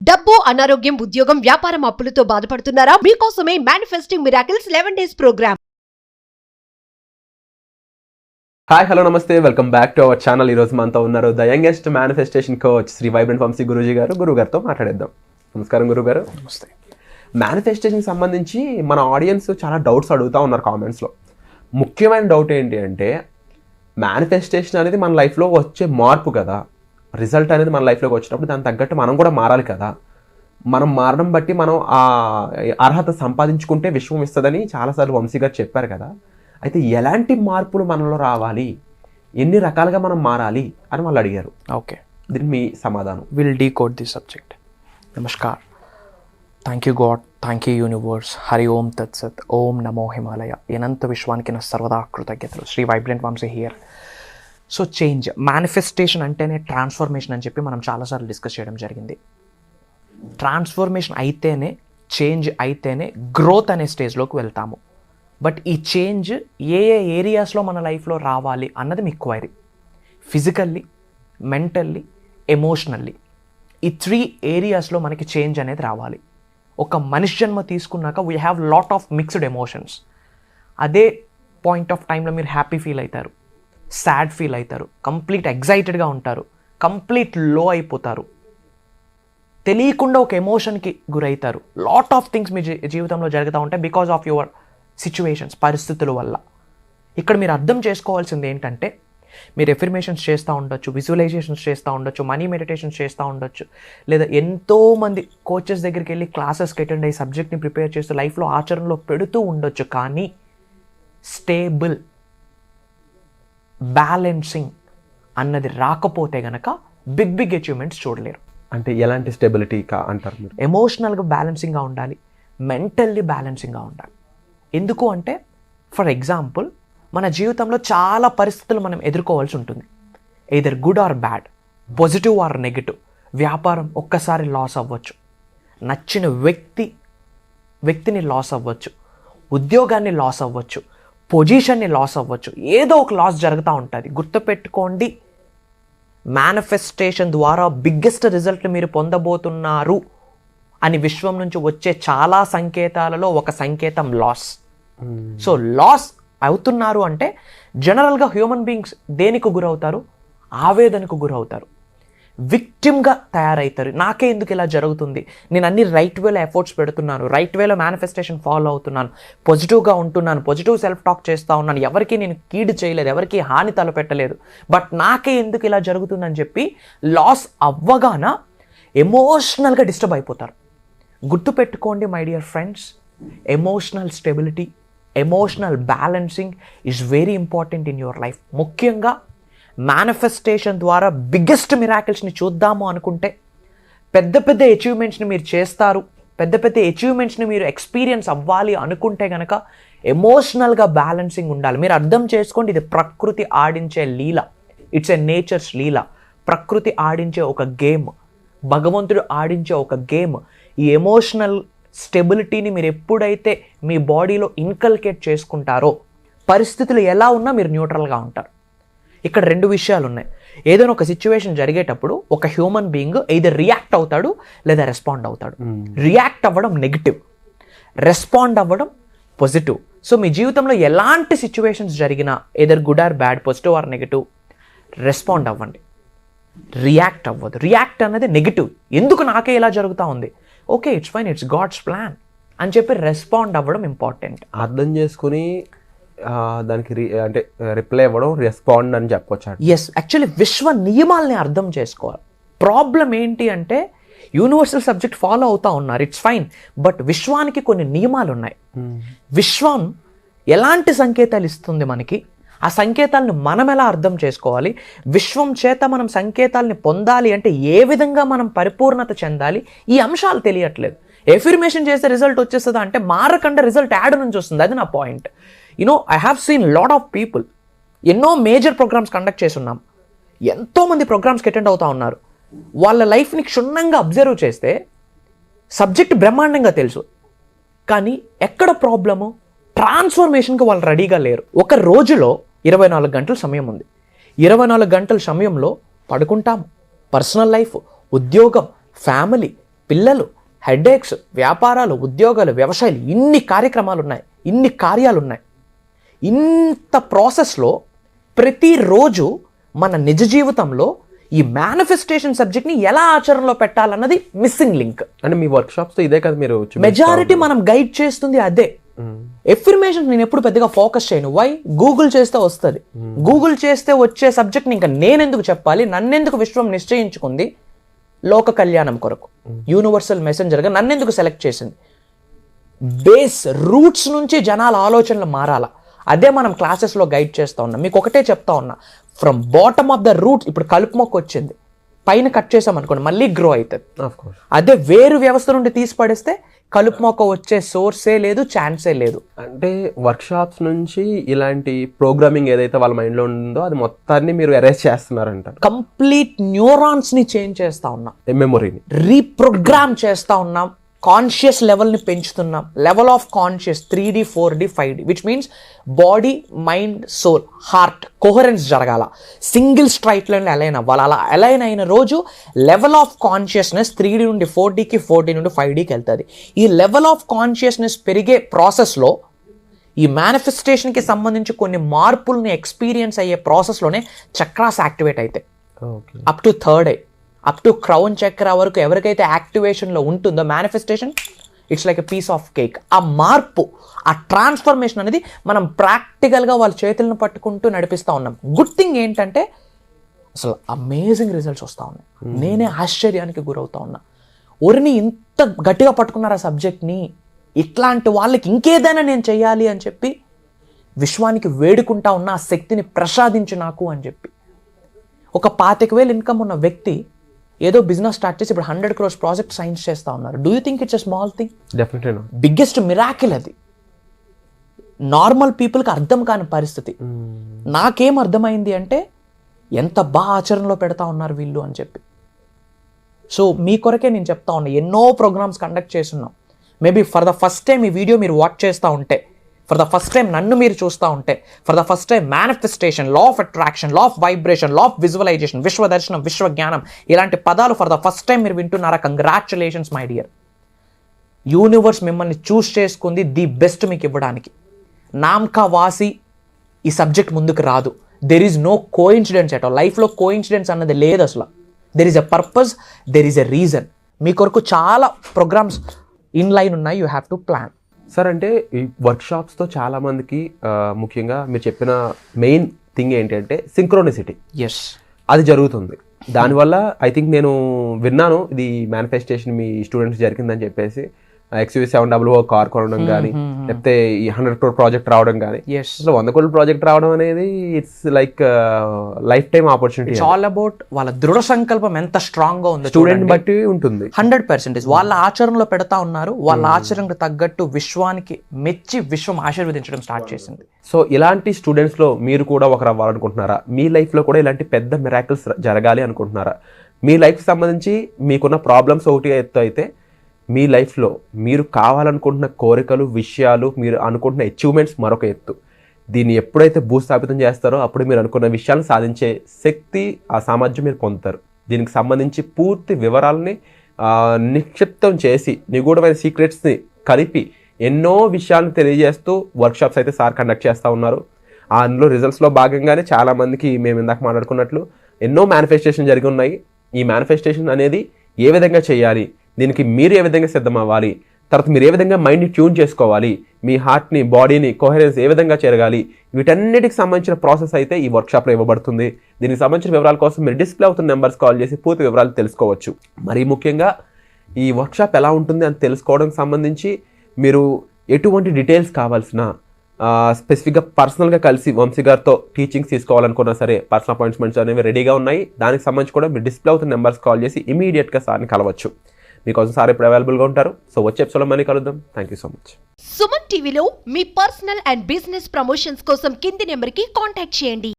డబ్బు, అనారోగ్యం, ఉద్యోగం, వ్యాపారం, అప్పులతో బాధపడుతున్నారా? మీకోసమే manifesting miracles 11 days program. Hi, hello, నమస్తే, welcome back to our channel. ఈరోజు మనతో ఉన్నారు the youngest manifestation coach Shri vibrant Vamshi Guruji గారు. గురుగారితో మాట్లాడేద్దాం. నమస్కారం గురుగారు. నమస్తే. మేనిఫెస్టేషన్ సంబంధించి మన ఆడియన్స్ చాలా డౌట్స్ అడుగుతూ ఉన్నారు కామెంట్స్లో. ముఖ్యమైన డౌట్ ఏంటి అంటే, మేనిఫెస్టేషన్ అనేది మన లైఫ్లో వచ్చే మార్పు కదా, రిజల్ట్ అనేది మన లైఫ్లోకి వచ్చినప్పుడు దానికి తగ్గట్టు మనం కూడా మారాలి కదా, మనం మారడం బట్టి మనం ఆ అర్హత సంపాదించుకుంటే విశ్వం ఇస్తుందని చాలాసార్లు వంశీ గారు చెప్పారు కదా. అయితే ఎలాంటి మార్పులు మనలో రావాలి, ఎన్ని రకాలుగా మనం మారాలి అని వాళ్ళు అడిగారు. ఓకే, దీనికి మీ సమాధానం. Will decode the subject. నమస్కార్. Thank you god, thank you universe. హరి ఓం తత్సత్. ఓం నమో హిమాలయ. అనంత విశ్వానికి నా సర్వదా కృతజ్ఞతలు. Shri vibrant Vamshi here. So change, manifestation అంటేనే ట్రాన్స్ఫర్మేషన్ అని చెప్పి మనం చాలాసార్లు డిస్కస్ చేయడం జరిగింది. ట్రాన్స్ఫర్మేషన్ అయితేనే, చేంజ్ అయితేనే గ్రోత్ అనే స్టేజ్లోకి వెళ్తాము. బట్ ఈ చేంజ్ ఏ ఏ ఏరియాస్లో మన లైఫ్లో రావాలి అన్నది మీ క్వైరీ. ఫిజికల్లీ, మెంటల్లీ, ఎమోషనల్లీ, ఈ 3 ఏరియాస్లో మనకి చేంజ్ అనేది రావాలి. ఒక మనిషి జన్మ తీసుకున్నాక we have lot of mixed emotions. అదే పాయింట్ ఆఫ్ టైంలో మీరు హ్యాపీ ఫీల్ అవుతారు, సాడ్ ఫీల్ అవుతారు, కంప్లీట్ ఎగ్జైటెడ్గా ఉంటారు, కంప్లీట్ లో అయిపోతారు, తెలియకుండా ఒక ఎమోషన్కి గురవుతారు. లాట్ ఆఫ్ థింగ్స్ మీ జీవితంలో జరుగుతూ ఉంటాయి బికాజ్ ఆఫ్ యువర్ సిచ్యువేషన్స్, పరిస్థితుల వల్ల. ఇక్కడ మీరు అర్థం చేసుకోవాల్సింది ఏంటంటే, మీరు ఎఫర్మేషన్స్ చేస్తూ ఉండొచ్చు, విజువలైజేషన్స్ చేస్తూ ఉండొచ్చు, మనీ మెడిటేషన్స్ చేస్తూ ఉండొచ్చు, లేదా ఎంతోమంది కోచెస్ దగ్గరికి వెళ్ళి క్లాసెస్కి అటెండ్ అయ్యి సబ్జెక్ట్ని ప్రిపేర్ చేస్తూ లైఫ్లో ఆచరణలో పెడుతూ ఉండొచ్చు. కానీ స్టేబుల్, బ్యాలెన్సింగ్ అన్నది రాకపోతే గనక బిగ్ అచీవ్మెంట్స్ చూడలేరు. అంటే ఎలాంటి స్టెబిలిటీ అంటారు మీరు? ఎమోషనల్గా బ్యాలెన్సింగ్గా ఉండాలి, మెంటల్లీ బ్యాలెన్సింగ్గా ఉండాలి. ఎందుకు అంటే, ఫర్ ఎగ్జాంపుల్, మన జీవితంలో చాలా పరిస్థితులు మనం ఎదుర్కోవాల్సి ఉంటుంది. Either good or bad, positive or negative. వ్యాపారం ఒక్కసారి లాస్ అవ్వచ్చు, నచ్చిన వ్యక్తిని లాస్ అవ్వచ్చు, ఉద్యోగాన్ని లాస్ అవ్వచ్చు, పొజిషన్ని లాస్ అవ్వచ్చు, ఏదో ఒక లాస్ జరుగుతూ ఉంటుంది. గుర్తుపెట్టుకోండి, మేనిఫెస్టేషన్ ద్వారా బిగ్గెస్ట్ రిజల్ట్ మీరు పొందబోతున్నారు అని విశ్వం నుంచి వచ్చే చాలా సంకేతాలలో ఒక సంకేతం లాస్. సో లాస్ అవుతున్నారు అంటే జనరల్గా హ్యూమన్ బీయింగ్స్ దేనికి గురవుతారు? ఆవేదనకు గురవుతారు, విక్టిమ్గా తయారవుతారు. నాకే ఎందుకు ఇలా జరుగుతుంది, నేను అన్ని రైట్ వేలో ఎఫర్ట్స్ పెడుతున్నాను, రైట్ వేలో మేనిఫెస్టేషన్ ఫాలో అవుతున్నాను, పాజిటివ్గా ఉంటున్నాను, పాజిటివ్ సెల్ఫ్ టాక్ చేస్తూ ఉన్నాను, ఎవరికి నేను కీడు చేయలేదు, ఎవరికి హాని తలపెట్టలేదు, బట్ నాకే ఎందుకు ఇలా జరుగుతుందని చెప్పి లాస్ అవ్వగాన ఎమోషనల్గా డిస్టర్బ్ అయిపోతారు. గుర్తుపెట్టుకోండి my dear friends, emotional stability, emotional balancing is very important in your life. ముఖ్యంగా మేనిఫెస్టేషన్ ద్వారా బిగ్గెస్ట్ మిరాకిల్స్ని చూద్దాము అనుకుంటే, పెద్ద అచీవ్మెంట్స్ని మీరు చేస్తారు, పెద్ద అచీవ్మెంట్స్ని మీరు ఎక్స్పీరియన్స్ అవ్వాలి అనుకుంటే కనుక ఎమోషనల్గా బ్యాలెన్సింగ్ ఉండాలి. మీరు అర్థం చేసుకోండి, ఇది ప్రకృతి ఆడించే లీల. ఇట్స్ ఎ నేచర్స్ లీల. ప్రకృతి ఆడించే ఒక గేమ్, భగవంతుడు ఆడించే ఒక గేమ్. ఈ ఎమోషనల్ స్టెబిలిటీని మీరు ఎప్పుడైతే మీ బాడీలో ఇన్కల్కేట్ చేసుకుంటారో, పరిస్థితులు ఎలా ఉన్నా మీరు న్యూట్రల్గా ఉంటారు. ఇక్కడ 2 విషయాలు ఉన్నాయి. ఏదైనా ఒక సిచ్యువేషన్ జరిగేటప్పుడు ఒక హ్యూమన్ బీయింగ్ either రియాక్ట్ అవుతాడు లేదా రెస్పాండ్ అవుతాడు. రియాక్ట్ అవ్వడం నెగిటివ్, రెస్పాండ్ అవ్వడం పాజిటివ్. సో మీ జీవితంలో ఎలాంటి సిచ్యువేషన్స్ జరిగినా either good or bad, positive or negative, respond అవ్వండి, రియాక్ట్ అవ్వదు. రియాక్ట్ అన్నది నెగిటివ్. ఎందుకు నాకే ఇలా జరుగుతూ ఉంది, okay it's fine, it's God's plan అని చెప్పి రెస్పాండ్ అవ్వడం ఇంపార్టెంట్. అర్థం చేసుకుని దానికి అంటే రిప్లై ఇవ్వడం, రెస్పాండ్ అని చెప్పొచ్చు. ఎస్, యాక్చువల్లీ విశ్వ నియమాల్ని అర్థం చేసుకోవాలి. ప్రాబ్లం ఏంటి అంటే, యూనివర్సల్ సబ్జెక్ట్ ఫాలో అవుతూ ఉన్నారు, ఇట్స్ ఫైన్, బట్ విశ్వానికి కొన్ని నియమాలు ఉన్నాయి. విశ్వం ఎలాంటి సంకేతాలు ఇస్తుంది మనకి, ఆ సంకేతాలను మనం ఎలా అర్థం చేసుకోవాలి, విశ్వం చేత మనం సంకేతాలని పొందాలి అంటే ఏ విధంగా మనం పరిపూర్ణత చెందాలి, ఈ అంశాలు తెలియట్లేదు. ఎఫర్మేషన్ చేస్తే రిజల్ట్ వచ్చేస్తుందా అంటే, మారకుండా రిజల్ట్ యాడ్ నుంచి వస్తుంది. అది నా point. I have seen lot of people. ఎన్నో మేజర్ ప్రోగ్రామ్స్ కండక్ట్ చేస్తున్నాం, ఎంతోమంది ప్రోగ్రామ్స్కి అటెండ్ అవుతూ ఉన్నారు. వాళ్ళ లైఫ్ని క్షుణ్ణంగా అబ్జర్వ్ చేస్తే సబ్జెక్ట్ బ్రహ్మాండంగా తెలుసు, కానీ ఎక్కడ ప్రాబ్లము, ట్రాన్స్ఫర్మేషన్కి వాళ్ళు రెడీగా లేరు. ఒక రోజులో 24 గంటల సమయం ఉంది. 24 గంటల సమయంలో పడుకుంటాము, పర్సనల్ లైఫ్, ఉద్యోగం, ఫ్యామిలీ, పిల్లలు, హెడేక్స్, వ్యాపారాలు, ఉద్యోగాలు, వ్యవసాయాలు, ఇన్ని కార్యక్రమాలు ఉన్నాయి, ఇన్ని కార్యాలు ఉన్నాయి. ఇంత ప్రాసెస్లో ప్రతిరోజు మన నిజ జీవితంలో ఈ మేనిఫెస్టేషన్ సబ్జెక్ట్ని ఎలా ఆచరణలో పెట్టాలన్నది మిస్సింగ్ లింక్. అంటే మీ వర్క్షాప్స్తో ఇదే కదా మీరు మెజారిటీ మనం గైడ్ చేస్తుంది అదే. ఎఫర్మేషన్ నేను ఎప్పుడు పెద్దగా ఫోకస్ చేయను. వై? గూగుల్ చేస్తే వస్తుంది. గూగుల్ చేస్తే వచ్చే సబ్జెక్ట్ని ఇంకా నేనెందుకు చెప్పాలి? నన్నెందుకు విశ్వం నిశ్చయించుకుంది లోక కళ్యాణం కొరకు, యూనివర్సల్ మెసెంజర్గా నన్నెందుకు సెలెక్ట్ చేసింది? బేస్ రూట్స్ నుంచి జనాల ఆలోచనలు మారాలా, అదే మనం క్లాసెస్లో గైడ్ చేస్తూ ఉన్నాం. మీకు ఒకటే చెప్తా ఉన్నా, from bottom of the route. ఇప్పుడు కలుపు మొక్క వచ్చింది, పైన కట్ చేసాం అనుకోండి, మళ్ళీ గ్రో అవుతుంది. అదే వేరు వ్యవస్థ నుండి తీసి పడేస్తే కలుపు మొక్క వచ్చే సోర్సే లేదు, ఛాన్సే లేదు. అంటే వర్క్షాప్స్ నుంచి ఇలాంటి ప్రోగ్రామింగ్ ఏదైతే వాళ్ళ మైండ్లో ఉందో అది మొత్తాన్ని మీరు అరేంజ్ చేస్తున్నారంట. కంప్లీట్ న్యూరాన్స్ని చేంజ్ చేస్తా ఉన్నాం, మెమొరీని రీప్రోగ్రామ్ చేస్తా ఉన్నాం, కాన్షియస్ లెవెల్ని పెంచుతున్నాం. Level of conscious 3D 4D 5D, which means body, mind, soul, heart coherence జరగాల, సింగిల్ స్ట్రైట్ లైన్లో అలైన్ అవ్వాలి. అలా అలైన్ అయిన రోజు లెవెల్ ఆఫ్ కాన్షియస్నెస్ 3D నుండి 4Dకి, 4D నుండి 5Dకి వెళ్తుంది. ఈ లెవెల్ ఆఫ్ కాన్షియస్నెస్ పెరిగే ప్రాసెస్లో ఈ మేనిఫెస్టేషన్కి సంబంధించి కొన్ని మార్పుల్ని ఎక్స్పీరియన్స్ అయ్యే ప్రాసెస్లోనే చక్రాస్ యాక్టివేట్ అవుతాయి. Up to third eye, up to crown chakra వరకు ఎవరికైతే యాక్టివేషన్లో ఉంటుందో manifestation, it's like a piece of cake. ఆ మార్పు, ఆ ట్రాన్స్ఫర్మేషన్ అనేది మనం ప్రాక్టికల్గా వాళ్ళ చేతులను పట్టుకుంటూ నడిపిస్తూ ఉన్నాం. గుడ్ థింగ్ ఏంటంటే అసలు అమేజింగ్ రిజల్ట్స్ వస్తూ ఉన్నాయి. నేనే ఆశ్చర్యానికి గురవుతా ఉన్నా. ఒరిని ఇంత గట్టిగా పట్టుకున్నారు ఆ సబ్జెక్ట్ని, ఇట్లాంటి వాళ్ళకి ఇంకేదైనా నేను చెయ్యాలి అని చెప్పి విశ్వానికి వేడుకుంటా ఉన్న ఆ శక్తిని ప్రసాదించు నాకు అని చెప్పి. ఒక 25,000 ఇన్కమ్ ఉన్న వ్యక్తి ఏదో బిజినెస్ స్టార్ట్ చేసి ఇప్పుడు 100 crores ప్రాజెక్ట్ సైన్స్ చేస్తూ ఉన్నారు. Do you think it's a small thing? Definitely not. Biggest miracle అది. నార్మల్ పీపుల్కి అర్థం కాని పరిస్థితి. నాకేం అర్థమైంది అంటే ఎంత బాగా ఆచరణలో పెడతా ఉన్నారు వీళ్ళు అని చెప్పి. సో మీ కొరకే నేను చెప్తా ఉన్నా, ఎన్నో ప్రోగ్రామ్స్ కండక్ట్ చేస్తున్నాం. Maybe for the first time ఈ వీడియో మీరు వాచ్ చేస్తూ ఉంటే, ఫర్ ద ఫస్ట్ టైం నన్ను మీరు చూస్తూ ఉంటే, for the first time manifestation, law of attraction, law of vibration, law of visualisation, విశ్వ దర్శనం, విశ్వ జ్ఞానం, ఇలాంటి పదాలు ఫర్ ద ఫస్ట్ టైం మీరు వింటున్నారా? Congratulations my dear. యూనివర్స్ మిమ్మల్ని చూస్ చేసుకుంది ది బెస్ట్ మీకు ఇవ్వడానికి. నామ్కా వాసి ఈ సబ్జెక్ట్ ముందుకు రాదు. There is no coincidence at all. లైఫ్లో కోఇన్సిడెన్స్ అన్నది లేదు అసలు. There is a purpose, there is a reason. మీ కొరకు చాలా ప్రోగ్రామ్స్ ఇన్ లైన్ ఉన్నాయి. You have to plan. Sir, అంటే ఈ వర్క్షాప్స్తో చాలామందికి ముఖ్యంగా మీరు చెప్పిన మెయిన్ థింగ్ ఏంటంటే సింక్రోనిసిటీ. ఎస్, అది జరుగుతుంది. దానివల్ల ఐ థింక్ నేను విన్నాను, ఇది మేనిఫెస్టేషన్ మీ స్టూడెంట్స్ జరిగిందని చెప్పేసి XUV 700 కార్ కొనడం కానీ, లేకపోతే ఈ 100 crore ప్రాజెక్ట్ రావడం కానీ. అసలు 100 crore ప్రాజెక్ట్ రావడం అనేది it's like life time opportunity. It's all about వాళ్ళ దృఢ సంకల్పం ఎంత స్ట్రాంగ్ గా ఉందో స్టూడెంట్ బట్టి ఉంటుంది. 100% వాళ్ళ ఆచరణలో పెడతా ఉన్నారు. వాళ్ళ ఆచరణకు తగ్గట్టు విశ్వానికి మెచ్చి విశ్వం ఆశీర్వదించడం స్టార్ట్ చేసింది. సో ఇలాంటి స్టూడెంట్స్లో మీరు కూడా ఒకరు అవ్వాలనుకుంటున్నారా? మీ లైఫ్లో కూడా ఇలాంటి పెద్ద మిరాకిల్స్ జరగాలి అనుకుంటున్నారా? మీ లైఫ్కి సంబంధించి మీకున్న ప్రాబ్లమ్స్ ఒకటి ఎత్తు అయితే, మీ లైఫ్లో మీరు కావాలనుకుంటున్న కోరికలు, విషయాలు, మీరు అనుకుంటున్న అచీవ్మెంట్స్ మరొక ఎత్తు. దీన్ని ఎప్పుడైతే భూస్థాపితం చేస్తారో అప్పుడు మీరు అనుకున్న విషయాలను సాధించే శక్తి, ఆ సామర్థ్యం మీరు పొందుతారు. దీనికి సంబంధించి పూర్తి వివరాలని నిక్షిప్తం చేసి, నిగూఢమైన సీక్రెట్స్ని కలిపి ఎన్నో విషయాలను తెలియజేస్తూ వర్క్షాప్స్ అయితే సార్ కండక్ట్ చేస్తూ ఉన్నారు. అందులో రిజల్ట్స్లో భాగంగానే చాలామందికి మేము ఇందాక మాట్లాడుకున్నట్లు ఎన్నో మేనిఫెస్టేషన్ జరిగి ఉన్నాయి. ఈ మేనిఫెస్టేషన్ అనేది ఏ విధంగా చేయాలి, దీనికి మీరు ఏ విధంగా సిద్ధమవ్వాలి, తర్వాత మీరు ఏ విధంగా మైండ్ని ట్యూన్ చేసుకోవాలి, మీ హార్ట్ని, బాడీని కోహరెన్స్ ఏ విధంగా చేరగాలి, వీటన్నిటికి సంబంధించిన ప్రాసెస్ అయితే ఈ వర్క్షాప్లో ఇవ్వబడుతుంది. దీనికి సంబంధించిన వివరాల కోసం మీరు డిస్ప్లే అవుతున్న నెంబర్స్ కాల్ చేసి పూర్తి వివరాలు తెలుసుకోవచ్చు. మరీ ముఖ్యంగా ఈ వర్క్షాప్ ఎలా ఉంటుంది అని తెలుసుకోవడానికి సంబంధించి మీరు ఎటువంటి డీటెయిల్స్ కావాల్సిన, స్పెసిఫిక్గా పర్సనల్గా కలిసి వంశీ గారితో టీచింగ్స్ తీసుకోవాలనుకున్నా సరే పర్సనల్ అపాయింట్మెంట్స్ అనేవి రెడీగా ఉన్నాయి. దానికి సంబంధించి కూడా మీరు డిస్ప్లే అవుతున్న నెంబర్స్ కాల్ చేసి ఇమీడియట్గా సార్ని కలవచ్చు. మీకోసం సార్ ఇప్పుడు అవైలబుల్గా ఉంటారు. సో వచ్చే ఎపిసోడ్లో మళ్ళీ కలుద్దాం. Thank you so much. Suman టీవీలో మీ పర్సనల్ అండ్ బిజినెస్ ప్రమోషన్స్ కోసం కింది నెంబర్కి కాంటాక్ట్ చేయండి.